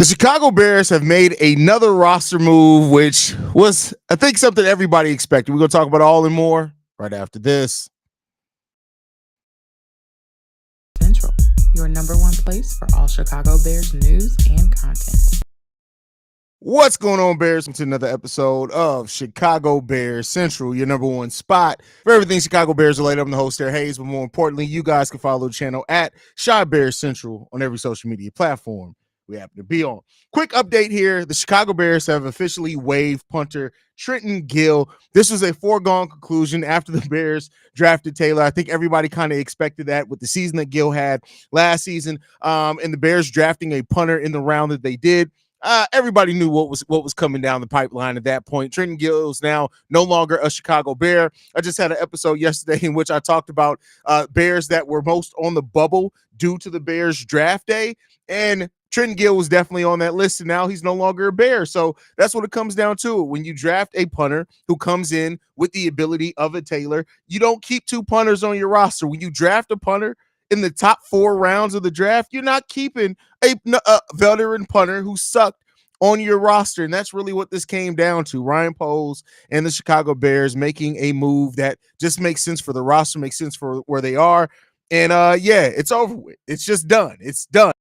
The Chicago Bears have made another roster move, which was, I think, something everybody expected. We're going to talk about all and more right after this. Central, your number one place for all Chicago Bears news and content. What's going on, Bears? Welcome to another episode of Chicago Bears Central, your number one spot for everything Chicago Bears related. I'm the host there, Haize, but more importantly, you guys can follow the channel at Chi Bears Central on every social media platform we happen to be on. Quick update here. The Chicago Bears have officially waived punter Trenton Gill. This was a foregone conclusion after the Bears drafted Taylor. I think everybody kind of expected that with the season that Gill had last season, and the Bears drafting a punter in the round that they did. Everybody knew what was coming down the pipeline at that point. Trenton Gill is now no longer a Chicago Bear. I just had an episode yesterday in which I talked about Bears that were most on the bubble due to the Bears draft day, and Trenton Gill was definitely on that list, and now he's no longer a Bear. So that's what it comes down to. When you draft a punter who comes in with the ability of a Taylor, you don't keep two punters on your roster. When you draft a punter in the top 4 rounds of the draft, you're not keeping a veteran punter who sucked on your roster. And that's really what this came down to. Ryan Poles and the Chicago Bears making a move that just makes sense for the roster, makes sense for where they are. And yeah, it's over with. It's just done. It's done.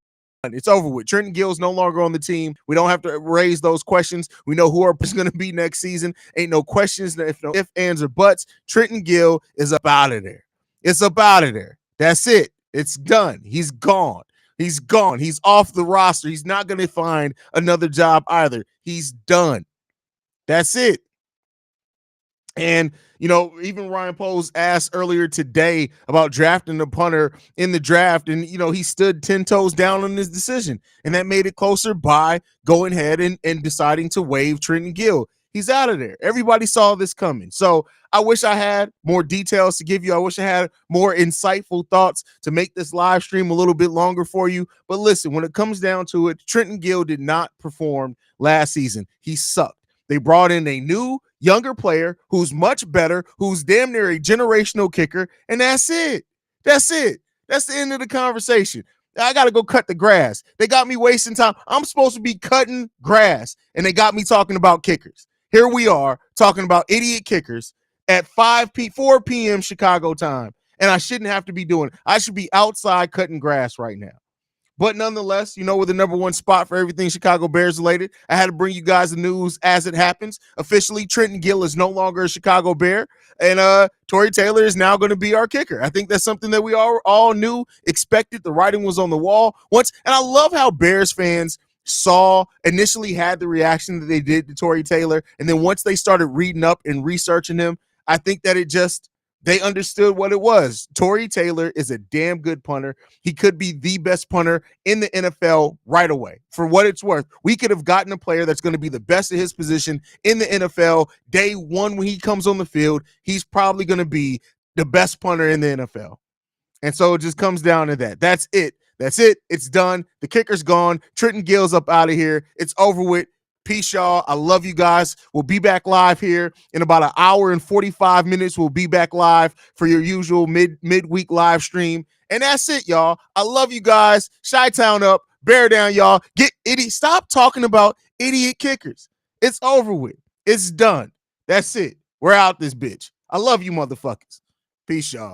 It's over with. Trenton Gill is no longer on the team. We don't have to raise those questions. We know who our is going to be next season. Ain't no questions, no ifs, ands, or buts. Trenton Gill is up out of there. It's up out of there. That's it. It's done. He's gone. He's gone. He's off the roster. He's not going to find another job either. He's done. That's it. And, you know, even Ryan Poles asked earlier today about drafting the punter in the draft. And, you know, he stood 10 toes down on his decision. And that made it closer by going ahead and deciding to waive Trenton Gill. He's out of there. Everybody saw this coming. So I wish I had more details to give you. I wish I had more insightful thoughts to make this live stream a little bit longer for you. But listen, when it comes down to it, Trenton Gill did not perform last season. He sucked. They brought in a new, younger player who's much better, who's damn near a generational kicker, and that's it. That's it. That's the end of the conversation. I got to go cut the grass. They got me wasting time. I'm supposed to be cutting grass, and they got me talking about kickers. Here we are talking about idiot kickers at 4 p.m. Chicago time, and I shouldn't have to be doing it. I should be outside cutting grass right now. But nonetheless, you know, we're the number one spot for everything Chicago Bears related. I had to bring you guys the news as it happens. Officially, Trenton Gill is no longer a Chicago Bear, and Tory Taylor is now going to be our kicker. I think that's something that we all knew, expected. The writing was on the wall once, and I love how Bears fans initially had the reaction that they did to Tory Taylor, and then once they started reading up and researching him, I think that they understood what it was. Tory Taylor is a damn good punter. He could be the best punter in the NFL right away. For what it's worth, we could have gotten a player that's going to be the best at his position in the NFL. Day one, when he comes on the field, he's probably going to be the best punter in the NFL. And so it just comes down to that. That's it. That's it. It's done. The kicker's gone. Trenton Gill's up out of here. It's over with. Peace, y'all. I love you guys. We'll be back live here in about an hour and 45 minutes. We'll be back live for your usual midweek live stream. And that's it, y'all. I love you guys. Chi-Town up. Bear down, y'all. Stop talking about idiot kickers. It's over with. It's done. That's it. We're out this bitch. I love you motherfuckers. Peace, y'all.